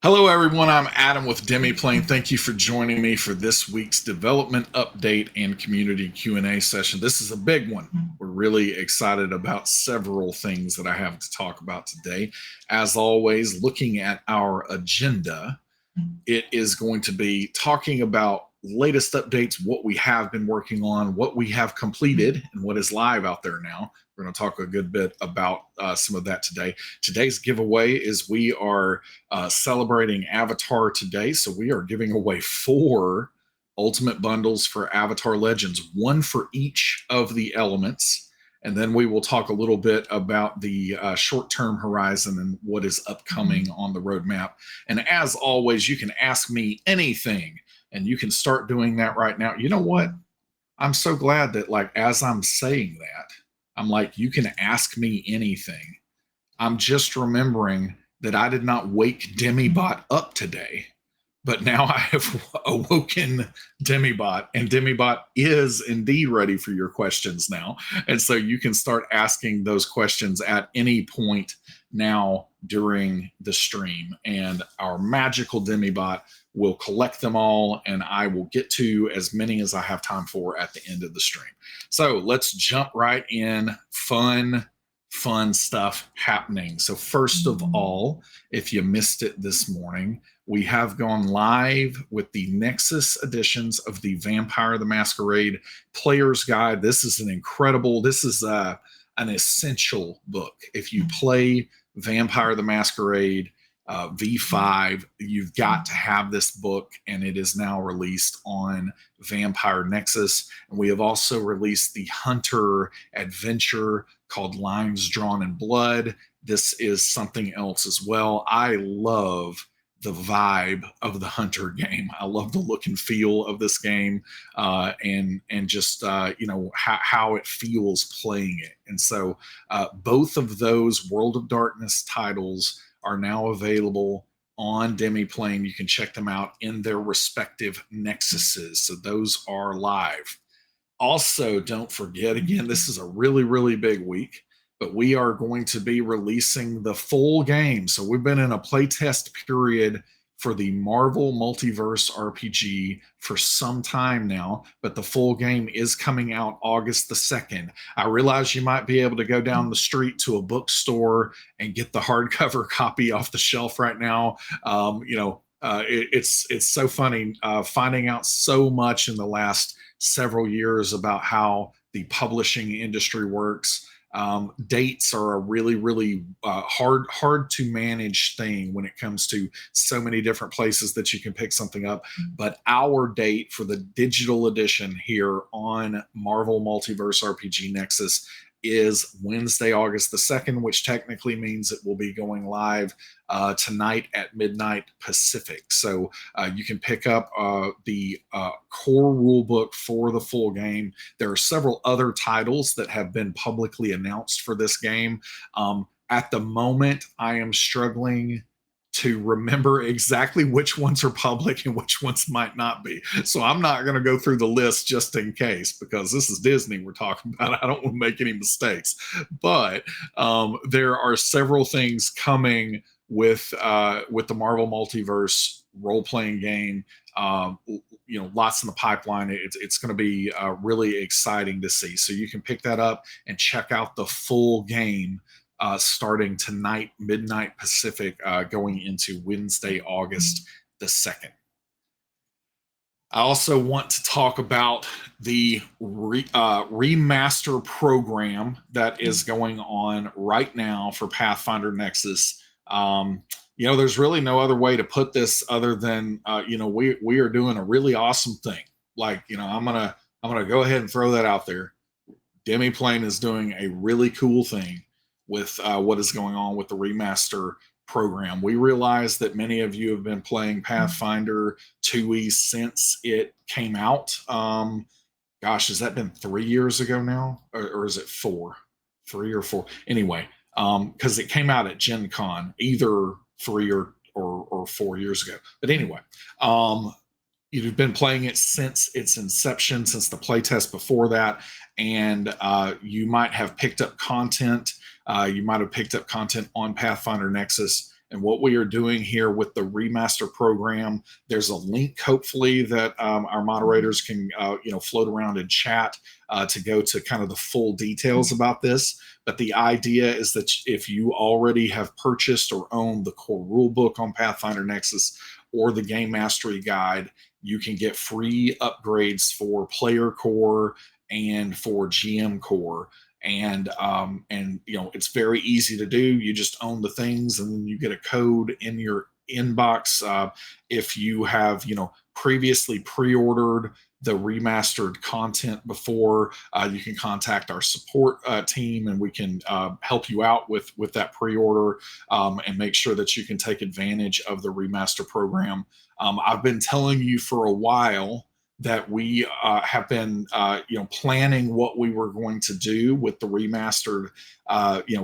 Hello, everyone. I'm Adam with Demiplane. Thank you for joining me for this week's development update and community Q&A session. This is a big one. We're really excited about several things that I have to talk about today. As always, looking at our agenda, it is going to be talking about latest updates, what we have been working on, what we have completed, and what is live out there now. We're going to talk a good bit about some of that today. Today's giveaway is we are celebrating Avatar today. So we are giving away 4 ultimate bundles for Avatar Legends, 1 for each of the elements. And then we will talk a little bit about the short-term horizon and what is upcoming on the roadmap. And as always, you can ask me anything, and you can start doing that right now. You know what? I'm so glad that, like, as I'm saying that, I'm like, you can ask me anything. I'm just remembering that I did not wake Demibot up today, but now I have awoken Demibot, and Demibot is indeed ready for your questions now. And so you can start asking those questions at any point now during the stream, and our magical Demibot will collect them all, and I will get to as many as I have time for at the end of the stream. So let's jump right in. Fun stuff happening. So first of all, if you missed it this morning, we have gone live with the Nexus editions of the Vampire the Masquerade Player's Guide. This is an essential book. If you play Vampire the Masquerade V5, you've got to have this book, and it is now released on Vampire Nexus. And we have also released the Hunter adventure called Lines Drawn in Blood. This is something else as well. I love the vibe of the Hunter game. I love the look and feel of this game, and just how it feels playing it. And so both of those World of Darkness titles are now available on Demiplane. You can check them out in their respective nexuses. So those are live. Also, don't forget, again, this is a really, really big week, but we are going to be releasing the full game. So we've been in a playtest period for the Marvel Multiverse RPG for some time now, but the full game is coming out August the 2nd. I realize you might be able to go down the street to a bookstore and get the hardcover copy off the shelf right now. It's so funny finding out so much in the last several years about how the publishing industry works. Dates are a really, really hard to manage thing when it comes to so many different places that you can pick something up. But our date for the digital edition here on Marvel Multiverse RPG Nexus is Wednesday, August the 2nd, which technically means it will be going live tonight at midnight Pacific. So you can pick up the core rulebook for the full game. There are several other titles that have been publicly announced for this game. At the moment, I am struggling to remember exactly which ones are public and which ones might not be. So I'm not going to go through the list just in case, because this is Disney we're talking about. I don't want to make any mistakes. But there are several things coming with the Marvel Multiverse role-playing game. Lots in the pipeline. It's going to be really exciting to see. So you can pick that up and check out the full game starting tonight, midnight Pacific, going into Wednesday, August the 2nd. I also want to talk about the remaster program that is going on right now for Pathfinder Nexus. There's really no other way to put this other than we are doing a really awesome thing. I'm gonna go ahead and throw that out there. Demiplane is doing a really cool thing with what is going on with the remaster program. We realize that many of you have been playing Pathfinder 2e since it came out. Has that been 3 years ago now? Or is it 4? 3 or 4? Anyway, because it came out at Gen Con, either 3 or 4 years ago. But anyway, you've been playing it since its inception, since the playtest before that, and you might have picked up content. You might have picked up content on Pathfinder Nexus And what we are doing here with the remaster program, there's a link, hopefully, that our moderators can float around in chat to go to kind of the full details about this. But the idea is that if you already have purchased or owned the core rulebook on Pathfinder Nexus or the Game Mastery Guide, you can get free upgrades for Player Core and for GM Core. And it's very easy to do. You just own the things, and then you get a code in your inbox. If you have previously pre-ordered the remastered content before, you can contact our support team, and we can help you out with that pre-order and make sure that you can take advantage of the remaster program. I've been telling you for a while that we have been planning what we were going to do with the remastered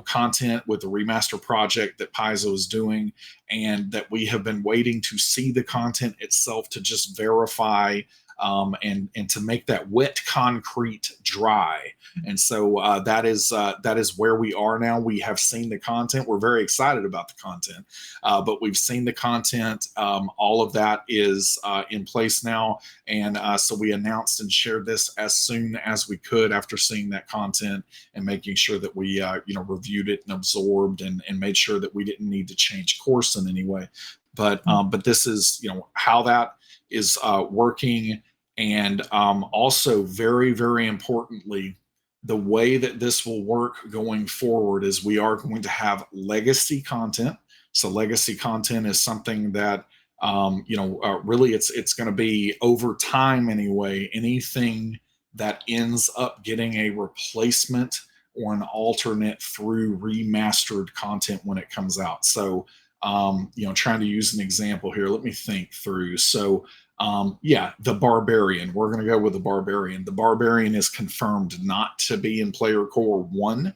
content, with the remaster project that Paizo is doing, and that we have been waiting to see the content itself to just verify and to make that wet concrete dry. And so that is where we are now. We have seen the content. We're very excited about the content, but we've seen the content. All of that is in place now. And so we announced and shared this as soon as we could after seeing that content and making sure that we reviewed it and absorbed and made sure that we didn't need to change course in any way. But this is how that is working. And also very, very importantly, the way that this will work going forward is we are going to have legacy content. So legacy content is something that really it's going to be over time anyway. Anything that ends up getting a replacement or an alternate through remastered content when it comes out. So trying to use an example here. Let me think through. So the Barbarian. We're going to go with the Barbarian. The Barbarian is confirmed not to be in Player Core 1.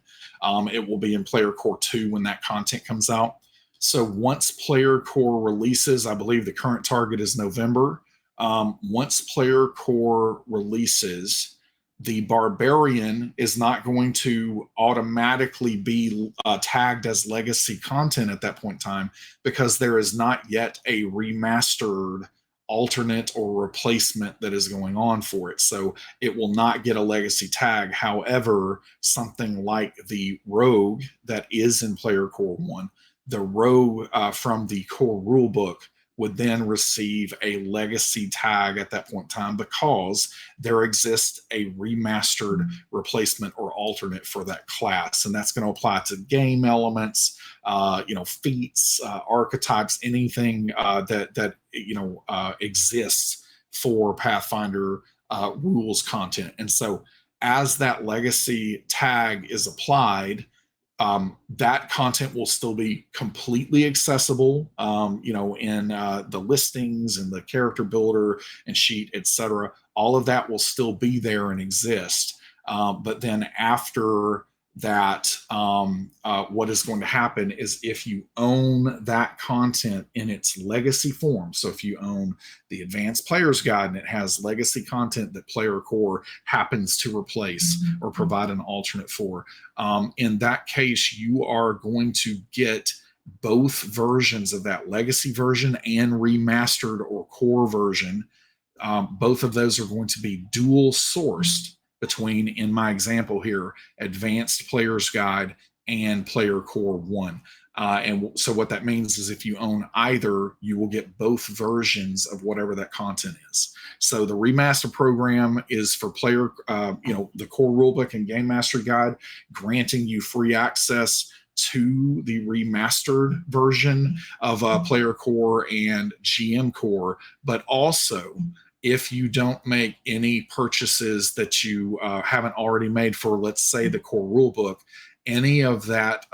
It will be in Player Core 2 when that content comes out. So once Player Core releases, I believe the current target is November. Once Player Core releases, the Barbarian is not going to automatically be tagged as legacy content at that point in time, because there is not yet a remastered alternate or replacement that is going on for it. So it will not get a legacy tag. However, something like the Rogue that is in Player Core 1, the Rogue from the core rulebook would then receive a legacy tag at that point in time, because there exists a remastered replacement or alternate for that class. And that's going to apply to game elements, feats, archetypes, anything that exists for Pathfinder rules content. And so as that legacy tag is applied, that content will still be completely accessible, in the listings and the character builder and sheet, etc. All of that will still be there and exist. But then after that, what is going to happen is if you own that content in its legacy form, so if you own the Advanced Player's Guide and it has legacy content that Player Core happens to replace or provide an alternate for, in that case, you are going to get both versions of that legacy version and remastered or core version. Both of those are going to be dual sourced between, in my example here, Advanced Player's Guide and Player Core 1. And so what that means is if you own either, you will get both versions of whatever that content is. So the remaster program is for player, the core rulebook and game mastery guide, granting you free access to the remastered version of Player Core and GM Core, but also if you don't make any purchases that you haven't already made for, let's say, the core rulebook, any of that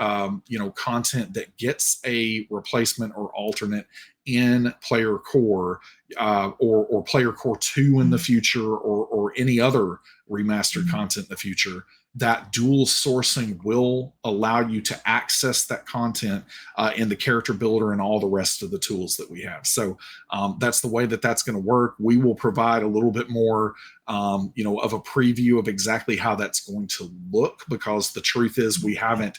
content that gets a replacement or alternate in Player Core or Player Core 2 in the future, or any other remastered content in the future, that dual sourcing will allow you to access that content in the character builder and all the rest of the tools that we have. So that's the way that that's going to work. We will provide a little bit more of a preview of exactly how that's going to look, because the truth is we haven't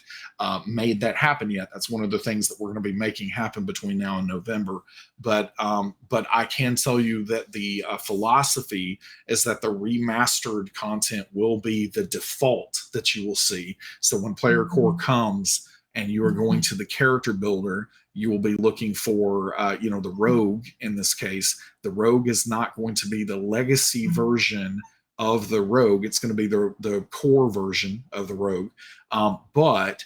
made that happen yet. That's one of the things that we're going to be making happen between now and November. But I can tell you that the philosophy is that the remastered content will be the default that you will see. So when Player Core comes and you are going to the character builder, you will be looking for, the rogue in this case. The rogue is not going to be the legacy version of the rogue. It's going to be the core version of the rogue. But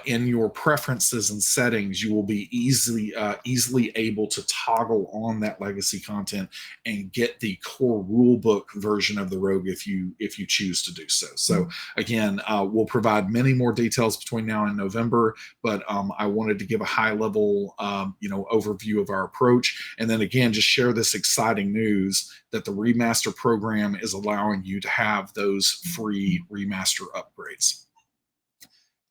in your preferences and settings, you will be easily able to toggle on that legacy content and get the core rulebook version of the rogue if you choose to do so. So again, we'll provide many more details between now and November, but I wanted to give a high level overview of our approach, and then again just share this exciting news that the remaster program is allowing you to have those free remaster upgrades.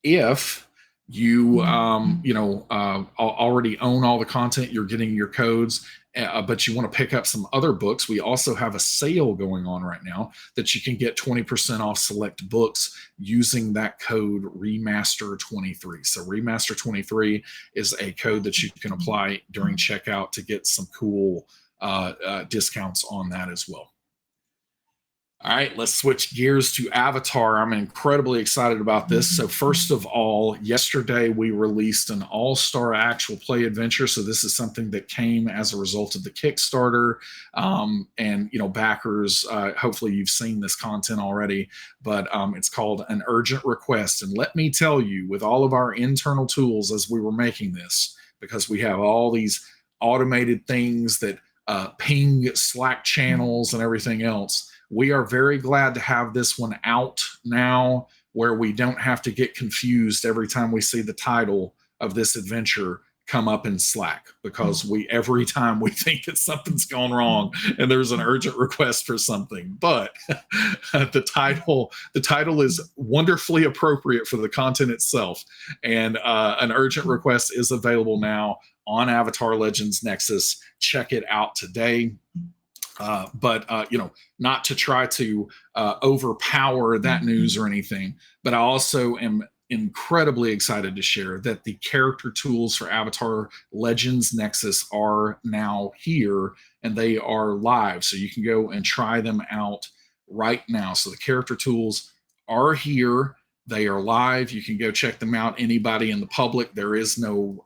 If you already own all the content, you're getting your codes, but you want to pick up some other books, we also have a sale going on right now that you can get 20% off select books using that code remaster23. So remaster23 is a code that you can apply during checkout to get some cool discounts on that as well. All right, let's switch gears to Avatar. I'm incredibly excited about this. So first of all, yesterday we released an all-star actual play adventure. So this is something that came as a result of the Kickstarter. And, backers, hopefully you've seen this content already, but it's called An Urgent Request. And let me tell you, with all of our internal tools as we were making this, because we have all these automated things that ping Slack channels and everything else, we are very glad to have this one out now, where we don't have to get confused every time we see the title of this adventure come up in Slack, because every time we think that something's gone wrong and there's an urgent request for something. But the title is wonderfully appropriate for the content itself, and an urgent request is available now on Avatar Legends Nexus. Check it out today. But not to try to overpower that news or anything, but I also am incredibly excited to share that the character tools for Avatar Legends Nexus are now here, and they are live. So you can go and try them out right now. So the character tools are here. They are live. You can go check them out. Anybody in the public. There is no,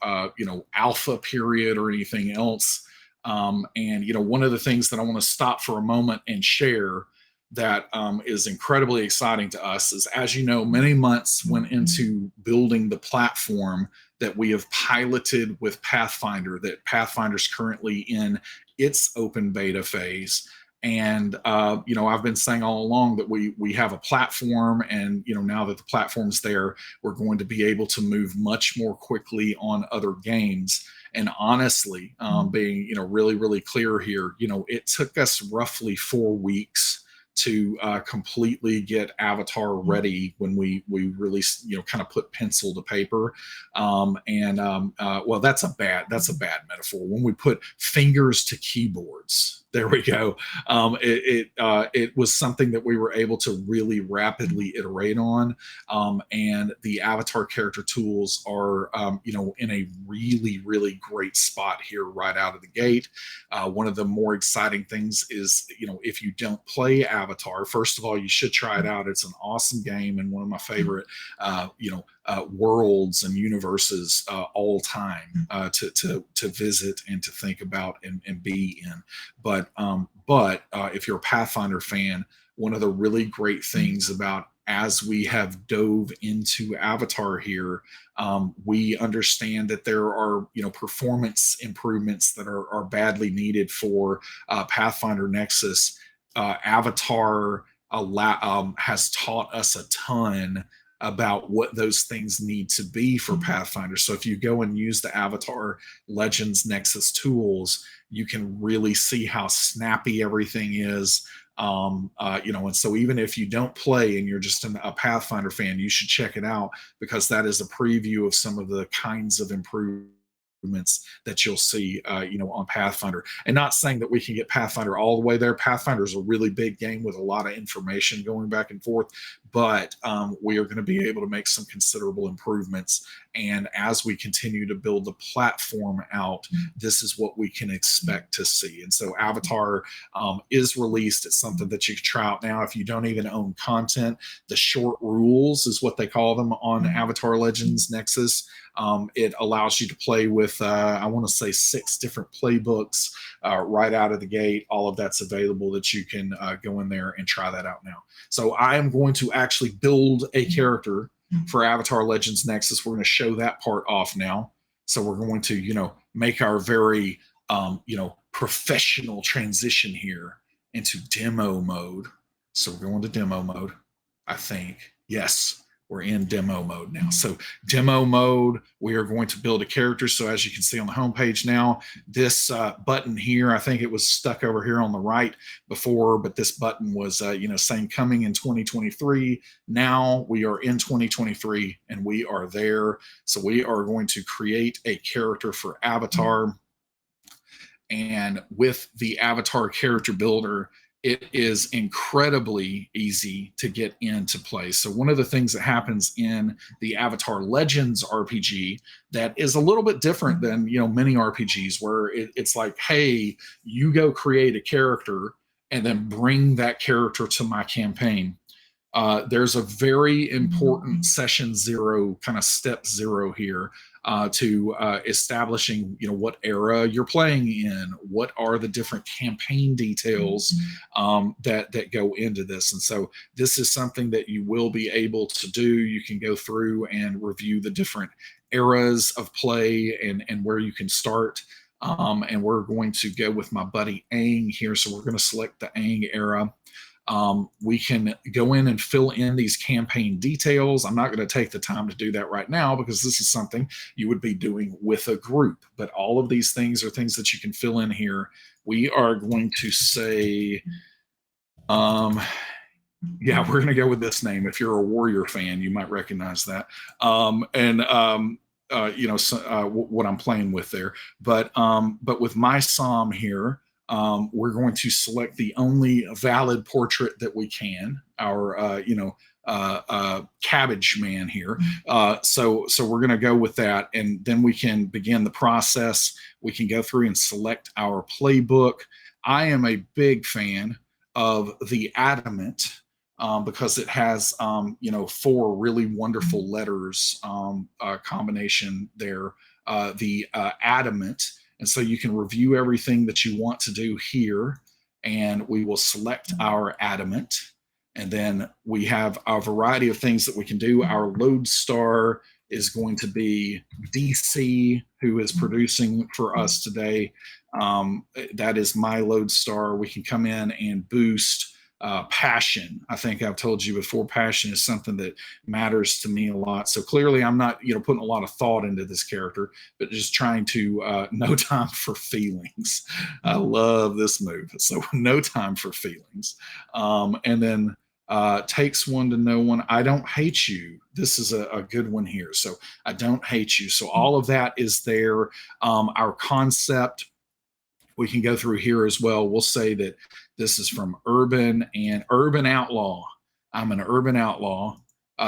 alpha period or anything else. And one of the things that I want to stop for a moment and share that is incredibly exciting to us is, as you know, many months went into building the platform that we have piloted with Pathfinder, that Pathfinder's currently in its open beta phase. And, I've been saying all along that we have a platform, and, now that the platform's there, we're going to be able to move much more quickly on other games. And honestly, being, really, really clear here, it took us roughly 4 weeks to completely get Avatar ready when we released, kind of put pencil to paper. Well, that's a bad metaphor. When we put fingers to keyboards, there we go. It was something that we were able to really rapidly iterate on. And the Avatar character tools are, in a really, really great spot here right out of the gate. One of the more exciting things is, if you don't play Avatar, first of all, you should try it out. It's an awesome game and one of my favorite, worlds and universes all time to visit and to think about and be in. But if you're a Pathfinder fan, one of the really great things about, as we have dove into Avatar here, we understand that there are, performance improvements that are badly needed for Pathfinder Nexus. Avatar has taught us a ton about what those things need to be for Pathfinder. So if you go and use the Avatar Legends Nexus tools, you can really see how snappy everything is. And so even if you don't play and you're just a Pathfinder fan, you should check it out, because that is a preview of some of the kinds of improvements that you'll see, on Pathfinder. And not saying that we can get Pathfinder all the way there. Pathfinder is a really big game with a lot of information going back and forth, but we are going to be able to make some considerable improvements. And as we continue to build the platform out, this is what we can expect to see. And so Avatar is released. It's something that you can try out now. If you don't even own content, the short rules is what they call them on Avatar Legends Nexus. It allows you to play with, I want to say 6 different playbooks right out of the gate. All of that's available that you can go in there and try that out now. So I am going to actually build a character for Avatar Legends Nexus. We're going to show that part off now. So we're going to, make our very, professional transition here into demo mode. So we're going to demo mode, I think. Yes. We're in demo mode now. So demo mode, we are going to build a character. So as you can see on the homepage now, this button here, I think it was stuck over here on the right before, but this button was, saying coming in 2023. Now we are in 2023 and we are there. So we are going to create a character for Avatar. And with the Avatar character builder, it is incredibly easy to get into play. So one of the things that happens in the Avatar Legends RPG that is a little bit different than, many RPGs where it's like, hey, you go create a character and then bring that character to my campaign. There's a very important session 0, kind of step 0 here to establishing, what era you're playing in, what are the different campaign details that go into this. And so this is something that you will be able to do. You can go through and review the different eras of play and where you can start. And we're going to go with my buddy Aang here. So we're going to select the Aang era. We can go in and fill in these campaign details. I'm not going to take the time to do that right now because this is something you would be doing with a group. But all of these things are things that you can fill in here. We are going to say, we're going to go with this name. If you're a Warrior fan, you might recognize that. What I'm playing with there. But with my Psalm here, we're going to select the only valid portrait that we can, our cabbage man here. So we're going to go with that, and then we can begin the process. We can go through and select our playbook. I am a big fan of the Adamant because it has 4 really wonderful letters combination there. The Adamant. And so you can review everything that you want to do here, and we will select our Adamant. And then we have a variety of things that we can do. Our lodestar is going to be DC, who is producing for us today. That is my lodestar. We can come in and boost passion. I think I've told you before, passion is something that matters to me a lot. So clearly I'm not, putting a lot of thought into this character, but just trying to no time for feelings. I love this move. So no time for feelings. And then takes one to know one. I don't hate you. This is a good one here. So I don't hate you. So all of that is there. Our concept, we can go through here as well. We'll say that this is from Urban Outlaw. I'm an Urban Outlaw.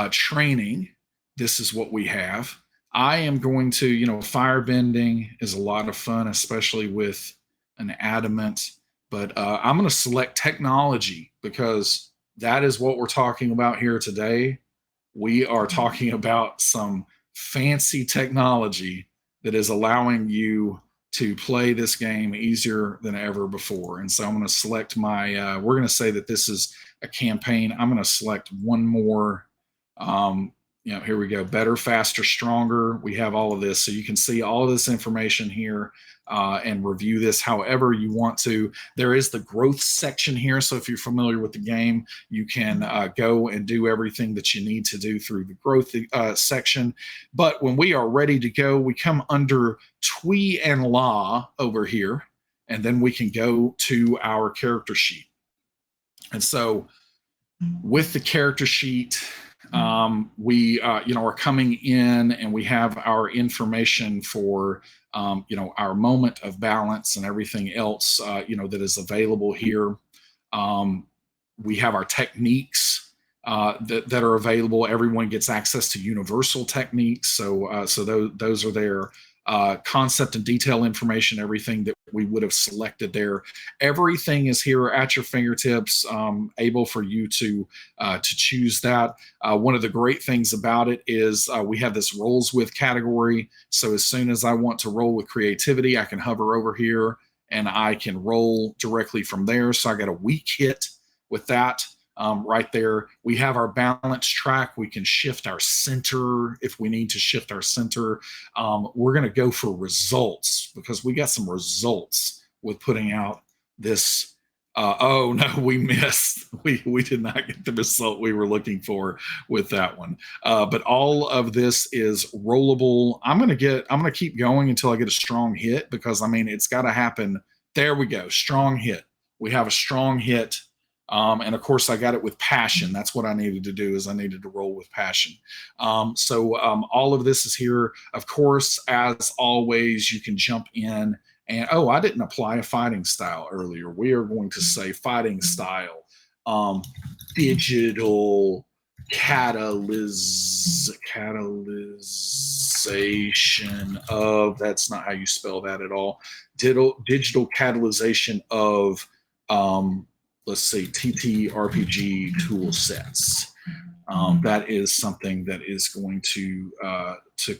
Training, this is what we have. I am going to, firebending is a lot of fun, especially with an Adamant. But I'm going to select technology because that is what we're talking about here today. We are talking about some fancy technology that is allowing you to play this game easier than ever before. And so I'm going to select my, we're going to say that this is a campaign. I'm going to select one more, here we go. Better, faster, stronger. We have all of this. So you can see all of this information here and review this however you want to. There is the growth section here. So if you're familiar with the game, you can go and do everything that you need to do through the growth section. But when we are ready to go, we come under Twee and Law over here, and then we can go to our character sheet. And so with the character sheet, We are coming in, and we have our information for our moment of balance and everything else that is available here. We have our techniques that are available. Everyone gets access to universal techniques, so those are there. Concept and detail information, everything that we would have selected there. Everything is here at your fingertips, able for you to choose that. One of the great things about it is we have this rolls with category. So as soon as I want to roll with creativity, I can hover over here and I can roll directly from there. So I got a weak hit with that. Right there, we have our balance track. We can shift our center if we need to shift our center. We're going to go for results because we got some results with putting out this. Oh no, we missed. We did not get the result we were looking for with that one. But all of this is rollable. I'm gonna keep going until I get a strong hit, because I mean it's got to happen. There we go, strong hit. We have a strong hit. And of course, I got it with passion. That's what I needed to do, is I needed to roll with passion. So all of this is here. Of course, as always, you can jump in and, oh, I didn't apply a fighting style earlier. We are going to say fighting style, digital catalyzation of, that's not how you spell that at all. Digital catalyzation of, let's say, TTRPG tool sets. That is something that is going to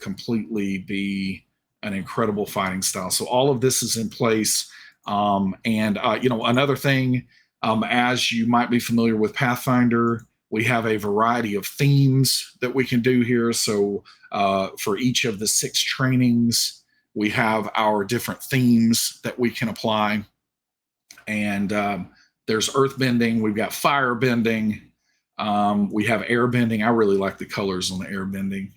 completely be an incredible fighting style. So all of this is in place. Another thing, as you might be familiar with Pathfinder, we have a variety of themes that we can do here. So for each of the 6 trainings, we have our different themes that we can apply. And there's earthbending, we've got firebending, we have airbending. I really like the colors on the airbending.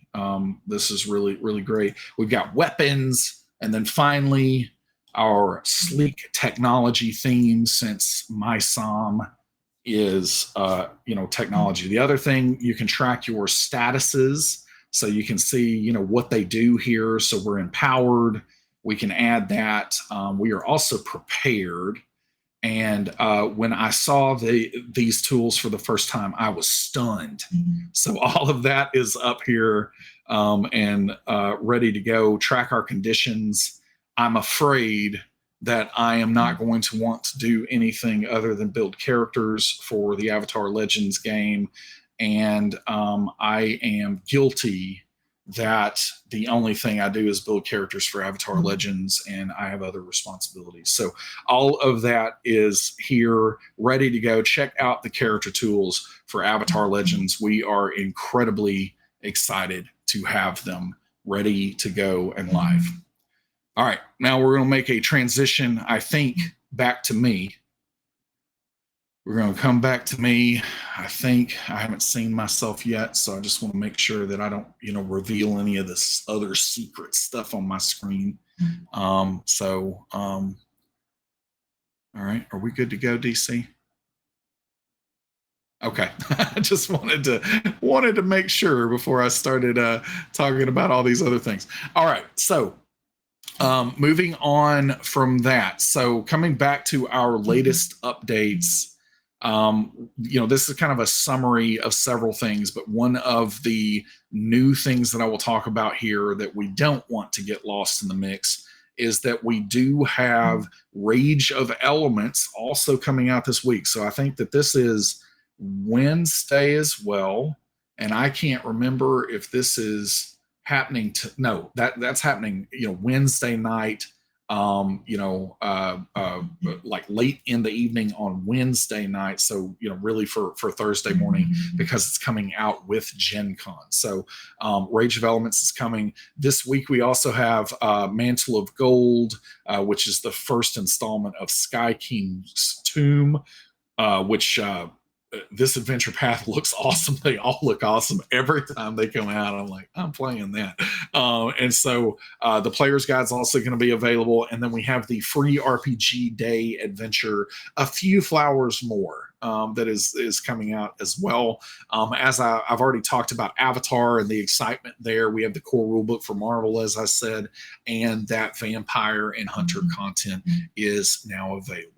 This is really, really great. We've got weapons, and then finally our sleek technology theme, since my SOM is technology. The other thing, you can track your statuses, so you can see what they do here. So we're empowered. We can add that. We are also prepared. And when I saw these tools for the first time, I was stunned. So all of that is up here and ready to go. Track our conditions. I'm afraid that I am not going to want to do anything other than build characters for the Avatar Legends game. And I am guilty that the only thing I do is build characters for Avatar Legends, and I have other responsibilities. So all of that is here, ready to go. Check out the character tools for Avatar Legends. We are incredibly excited to have them ready to go and live. All right, now we're going to make a transition, I think, back to me. We're going to come back to me. I think I haven't seen myself yet, so I just want to make sure that I don't, reveal any of this other secret stuff on my screen. All right, are we good to go, DC? Okay, I just wanted to make sure before I started talking about all these other things. All right, so moving on from that. So coming back to our latest updates. This is kind of a summary of several things, but one of the new things that I will talk about here that we don't want to get lost in the mix is that we do have Rage of Elements also coming out this week. So I think that this is Wednesday as well. And I can't remember if this is happening that's happening, Wednesday night. Like late in the evening on Wednesday night. So, really for Thursday morning, because it's coming out with Gen Con. So Rage of Elements is coming. This week we also have Mantle of Gold, which is the first installment of Sky King's Tomb, which this adventure path looks awesome. They all look awesome every time they come out. I'm like, I'm playing that. And so the player's guide's also going to be available. And then we have the free RPG day adventure, A Few Flowers More. that is coming out as well. As I've already talked about Avatar and the excitement there, we have the core rulebook for Marvel, as I said, and that vampire and hunter content is now available.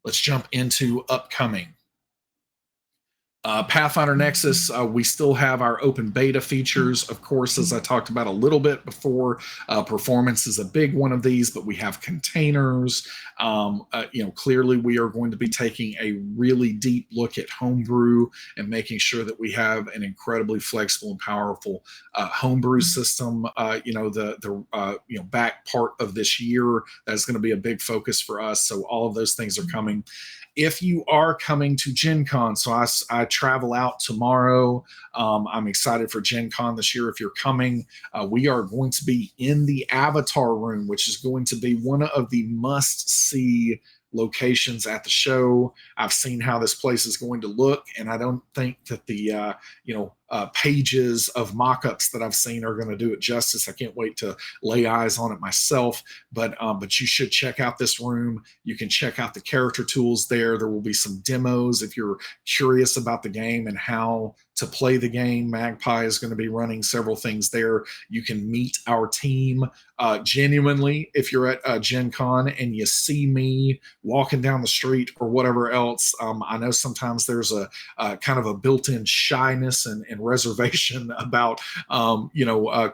Let's jump into upcoming. Pathfinder Nexus, we still have our open beta features. Of course, as I talked about a little bit before, performance is a big one of these, but we have containers. Clearly we are going to be taking a really deep look at homebrew and making sure that we have an incredibly flexible and powerful homebrew system. The back part of this year, that's going to be a big focus for us. So all of those things are coming. If you are coming to Gen Con, so I travel out tomorrow. I'm excited for Gen Con this year. If you're coming, we are going to be in the Avatar room, which is going to be one of the must-see locations at the show. I've seen how this place is going to look, and I don't think that the pages of mock-ups that I've seen are going to do it justice. I can't wait to lay eyes on it myself, but you should check out this room. You can check out the character tools there. There will be some demos if you're curious about the game and how to play the game. Magpie is going to be running several things there. You can meet our team genuinely if you're at Gen Con and you see me walking down the street or whatever else. I know sometimes there's a kind of a built-in shyness and reservation about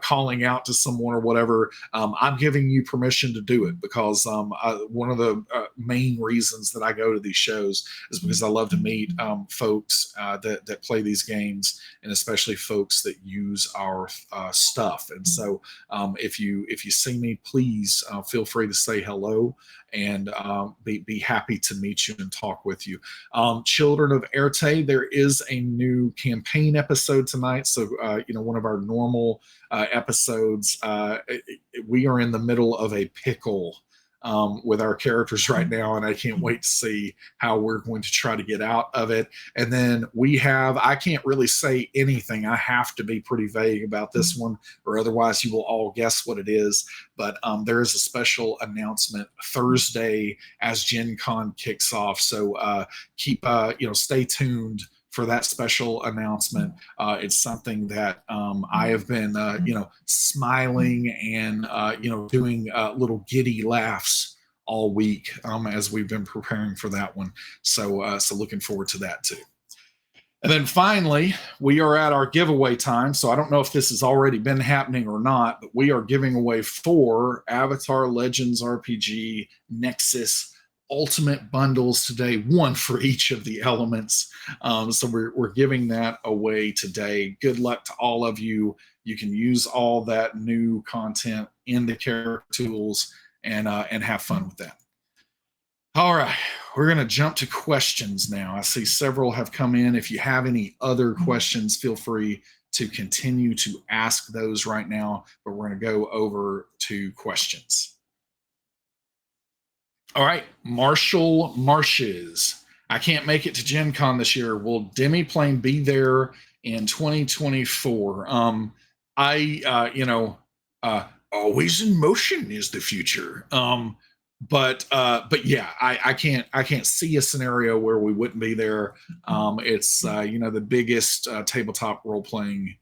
calling out to someone or whatever. I'm giving you permission to do it because one of the main reasons that I go to these shows is because I love to meet folks that play these games, and especially folks that use our stuff. And so if you see me, please feel free to say hello, and be happy to meet you and talk with you. Children of Erte, there is a new campaign episode tonight. So, one of our normal episodes, we are in the middle of a pickle with our characters right now, and I can't wait to see how we're going to try to get out of it. And then I can't really say anything. I have to be pretty vague about this one, or otherwise you will all guess what it is. But there is a special announcement Thursday as Gen Con kicks off. So stay tuned for that special announcement. It's something that I have been, smiling and, doing little giddy laughs all week as we've been preparing for that one. So looking forward to that too. And then finally, we are at our giveaway time. So I don't know if this has already been happening or not, but we are giving away 4 Avatar Legends RPG Nexus Ultimate bundles today, 1 for each of the elements. So we're giving that away today. Good luck to all of you. You can use all that new content in the character tools and have fun with that. All right, we're going to jump to questions now. I see several have come in. If you have any other questions, feel free to continue to ask those right now, but we're going to go over to questions. All right, Marshall Marshes. I can't make it to Gen Con this year. Will Demiplane be there in 2024? Always in motion is the future. But yeah, I can't see a scenario where we wouldn't be there. It's the biggest tabletop role playing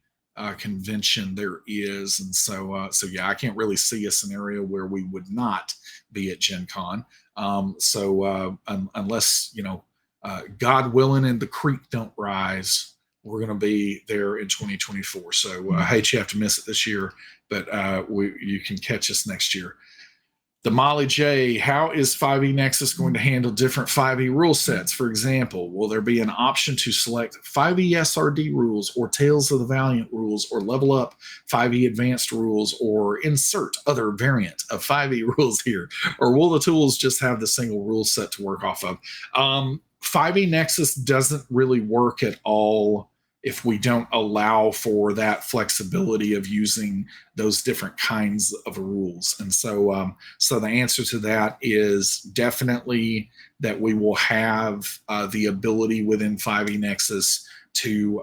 convention there is, and so yeah, I can't really see a scenario where we would not be at Gen Con. Unless God willing and the creek don't rise, we're going to be there in 2024. So I hate you have to miss it this year, but you can catch us next year. The Molly J, how is 5e Nexus going to handle different 5e rule sets? For example, will there be an option to select 5e SRD rules or Tales of the Valiant rules, or level up 5e advanced rules, or insert other variant of 5e rules here? Or will the tools just have the single rule set to work off of? 5e Nexus doesn't really work at all if we don't allow for that flexibility of using those different kinds of rules. And so the answer to that is definitely that we will have the ability within 5e Nexus to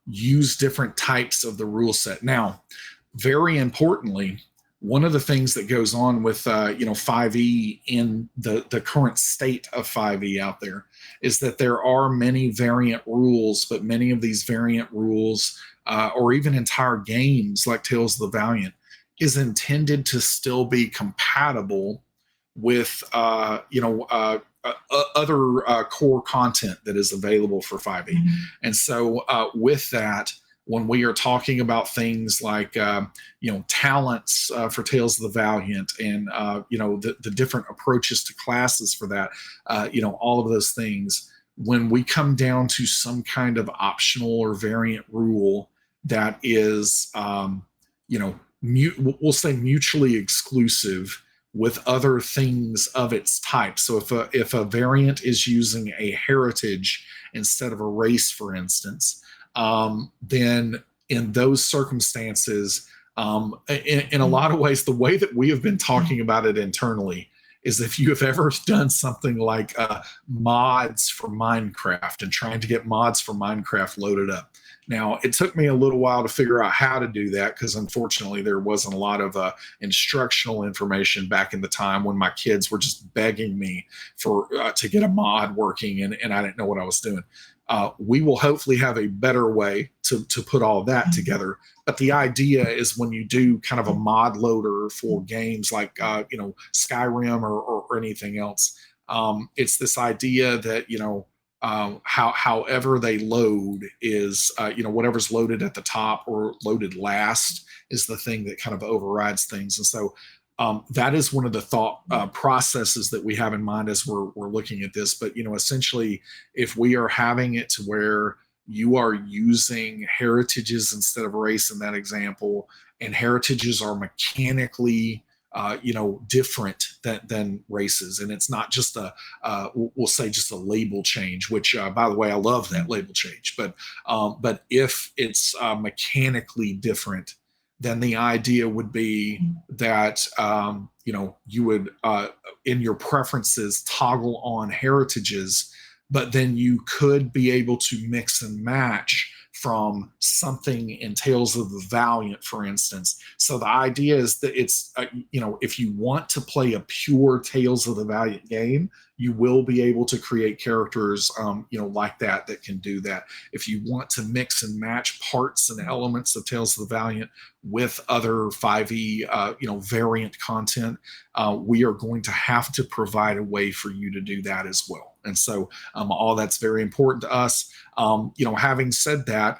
use different types of the rule set. Now, very importantly, one of the things that goes on with 5e in the current state of 5e out there is that there are many variant rules, but many of these variant rules, or even entire games like Tales of the Valiant, is intended to still be compatible with other core content that is available for 5e. And so with that, when we are talking about things like talents for Tales of the Valiant, and the different approaches to classes for that, all of those things, when we come down to some kind of optional or variant rule that is we'll say mutually exclusive with other things of its type. So if a variant is using a heritage instead of a race, for instance, then in those circumstances, in a lot of ways, the way that we have been talking about it internally is if you have ever done something like mods for Minecraft and trying to get mods for Minecraft loaded up. Now, it took me a little while to figure out how to do that because unfortunately there wasn't a lot of instructional information back in the time when my kids were just begging me for to get a mod working, and I didn't know what I was doing. We will hopefully have a better way to put all that together. But the idea is when you do kind of a mod loader for games like Skyrim or anything else, it's this idea that however they load is whatever's loaded at the top or loaded last is the thing that kind of overrides things. And so that is one of the thought processes that we have in mind as we're looking at this. But essentially, if we are having it to where you are using heritages instead of race in that example, and heritages are mechanically different than races, and it's not just we'll say just a label change, which by the way, I love that label change, but if it's mechanically different, then the idea would be that you would in your preferences toggle on heritages, but then you could be able to mix and match from something in Tales of the Valiant, for instance. So the idea is that it's, if you want to play a pure Tales of the Valiant game, you will be able to create characters, like that can do that. If you want to mix and match parts and elements of Tales of the Valiant with other 5e, variant content, we are going to have to provide a way for you to do that as well. And so all that's very important to us. Having said that,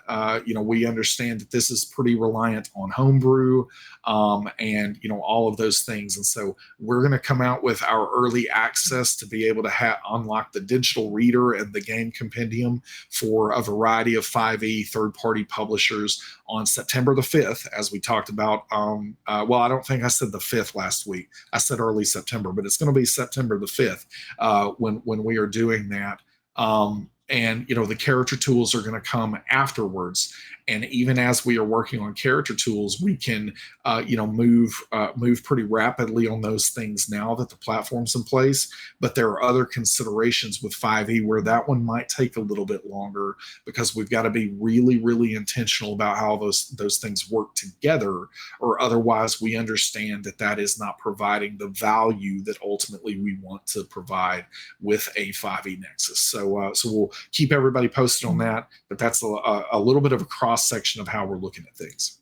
we understand that this is pretty reliant on homebrew and all of those things. And so we're going to come out with our early access to be able to unlock the digital reader and the game compendium for a variety of 5e third-party publishers on September the 5th, as we talked about. Well, I don't think I said the 5th last week. I said early September, but it's going to be September the 5th when we are doing that. And the character tools are going to come afterwards. And even as we are working on character tools, we can move pretty rapidly on those things now that the platform's in place. But there are other considerations with 5e where that one might take a little bit longer, because we've got to be really, really intentional about how those things work together, or otherwise we understand that is not providing the value that ultimately we want to provide with a 5e Nexus. So we'll keep everybody posted on that, but that's a little bit of a cross section of how we're looking at things.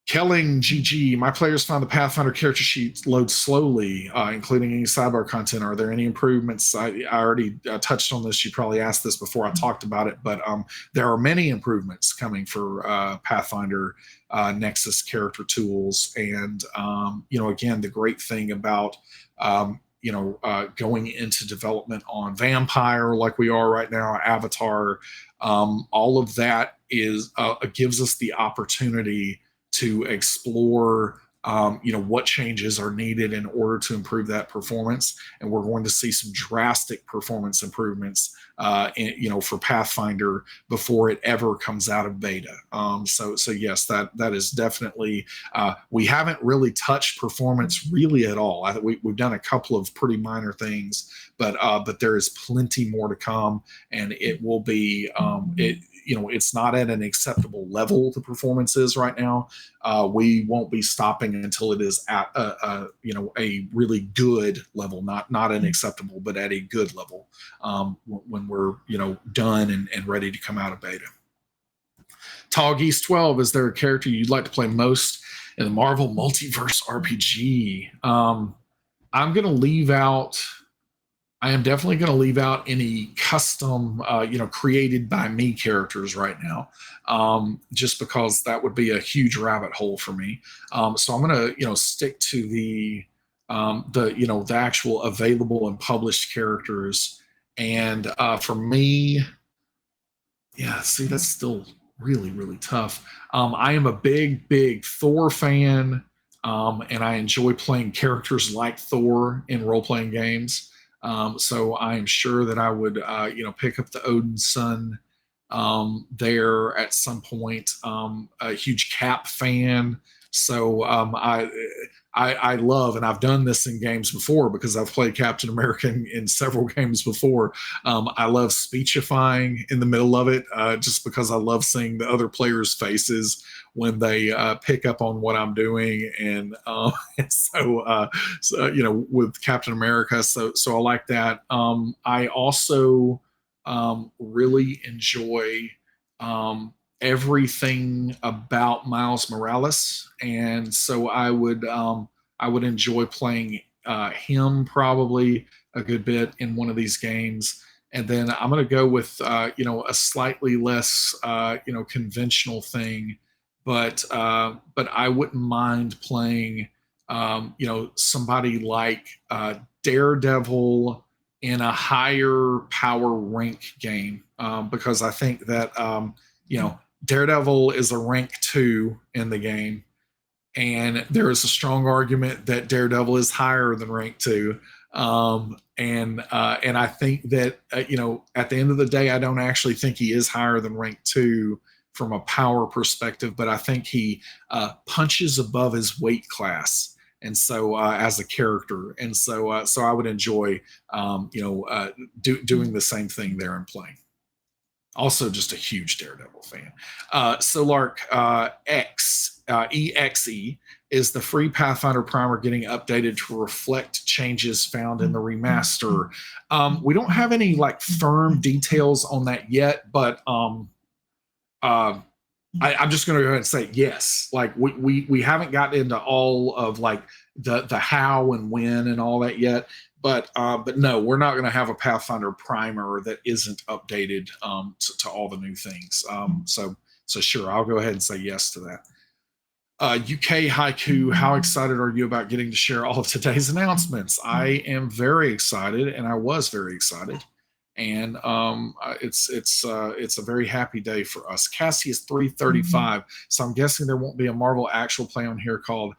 Kelling GG, my players found the Pathfinder character sheet loads slowly, including any sidebar content. Are there any improvements? I already touched on this. You probably asked this before I talked about it, but there are many improvements coming for Pathfinder Nexus character tools. And, again, the great thing about going into development on Vampire like we are right now, Avatar, all of that is gives us the opportunity to explore what changes are needed in order to improve that performance. And we're going to see some drastic performance improvements for Pathfinder before it ever comes out of beta. So yes, that is definitely, we haven't really touched performance really at all. We've done a couple of pretty minor things, but there is plenty more to come, and it will be it's not at an acceptable level. The performance is right now. We won't be stopping until it is at a really good level, not an acceptable, but at a good level, when we're done and ready to come out of beta. Tallgeese 12, is there a character you'd like to play most in the Marvel Multiverse RPG? I am definitely going to leave out any custom, created by me characters right now, just because that would be a huge rabbit hole for me. So I'm going to, stick to the actual available and published characters. And for me, yeah, see, that's still really, really tough. I am a big Thor fan, and I enjoy playing characters like Thor in role-playing games. So I am sure that I would, pick up the Odin's son there at some point. A huge Cap fan. So I love, and I've done this in games before because I've played Captain America in several games before. I love speechifying in the middle of it, just because I love seeing the other players' faces when they pick up on what I'm doing, and so with Captain America, so I like that. I also really enjoy everything about Miles Morales, and so I would enjoy playing him probably a good bit in one of these games. And then I'm going to go with a slightly less conventional thing, but I wouldn't mind playing somebody like Daredevil in a higher power rank game, because I think that Daredevil is a rank 2 in the game, and there is a strong argument that Daredevil is higher than rank 2. And I think that at the end of the day, I don't actually think he is higher than rank 2 from a power perspective, but I think he punches above his weight class, and so as a character, and so I would enjoy doing the same thing there and playing. Also, just a huge Daredevil fan. Solark EXE, is the free Pathfinder Primer getting updated to reflect changes found in the remaster? We don't have any firm details on that yet, but I'm just going to go ahead and say yes. We haven't gotten into all of the how and when and all that yet. But no, we're not going to have a Pathfinder Primer that isn't updated to all the new things. So sure, I'll go ahead and say yes to that. UK Haiku, how excited are you about getting to share all of today's announcements? I am very excited, and I was very excited. And it's a very happy day for us. Cassie is 335, so I'm guessing there won't be a Marvel actual play on here called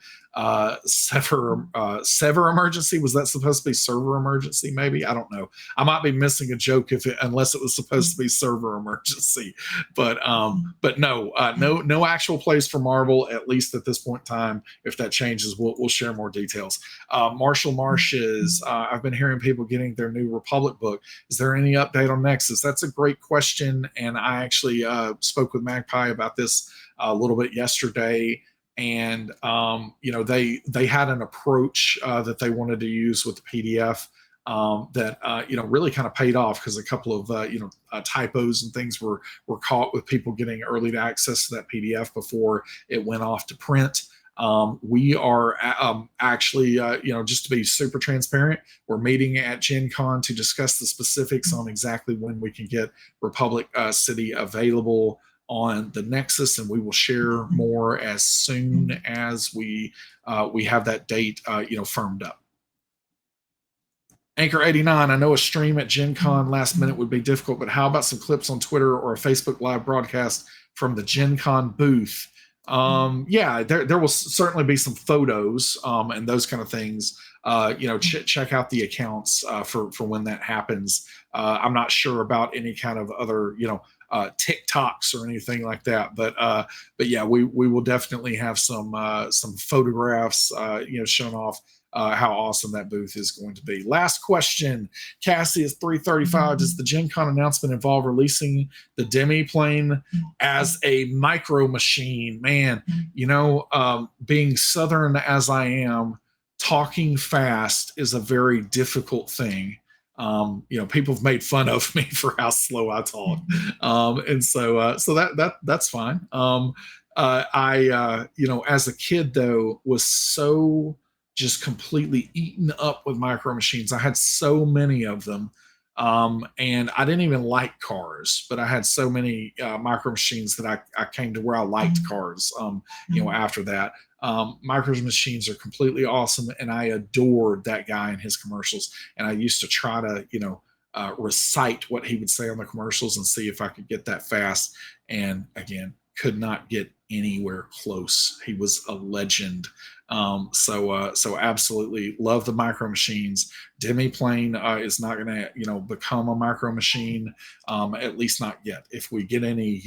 Sever Emergency. Was that supposed to be Server Emergency? Maybe, I don't know. I might be missing a joke unless it was supposed to be Server Emergency. But no actual plays for Marvel, at least at this point in time. If that changes, we'll share more details. Marshall Marsh is, I've been hearing people getting their new Republic book. Is there any update on Nexus? That's a great question, and I actually spoke with Magpie about this a little bit yesterday. And they had an approach that they wanted to use with the PDF that really kind of paid off, because a couple of typos and things were caught with people getting early access to that PDF before it went off to print. We are actually, just to be super transparent, we're meeting at Gen Con to discuss the specifics on exactly when we can get Republic City available on the Nexus, and we will share more as soon as we have that date firmed up. Anchor 89, I know a stream at Gen Con last minute would be difficult, but how about some clips on Twitter or a Facebook live broadcast from the Gen Con booth? Yeah, there will certainly be some photos and those kind of things. Check out the accounts for when that happens. I'm not sure about any kind of other TikToks or anything like that, but yeah, we will definitely have some photographs shown off how awesome that booth is going to be. Last question, Cassie is 335. Does the Gen Con announcement involve releasing the Demiplane as a micro machine? Man, being Southern as I am, talking fast is a very difficult thing. People have made fun of me for how slow I talk, and so that's fine. As a kid though, was so just completely eaten up with micro machines. I had so many of them. And I didn't even like cars, but I had so many micro machines that I came to where I liked cars, after that. Micro machines are completely awesome, and I adored that guy in his commercials. And I used to try to, recite what he would say on the commercials and see if I could get that fast. And again, could not get anywhere close. He was a legend. So absolutely love the micro machines. Demiplane is not going to, become a micro machine, at least not yet. If we get any,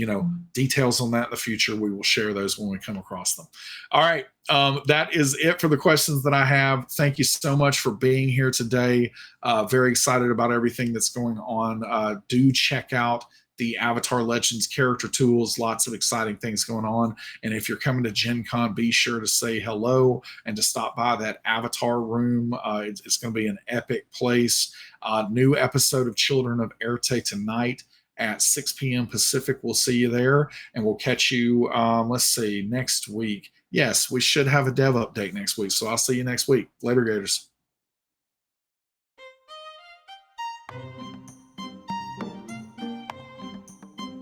details on that in the future, we will share those when we come across them. All right. That is it for the questions that I have. Thank you so much for being here today. Very excited about everything that's going on. Do check out the Avatar Legends character tools, lots of exciting things going on. And if you're coming to Gen Con, be sure to say hello and to stop by that Avatar room. It's going to be an epic place. New episode of Children of Erte tonight at 6 p.m. Pacific. We'll see you there, and we'll catch you, next week. Yes, we should have a dev update next week. So I'll see you next week. Later, Gators.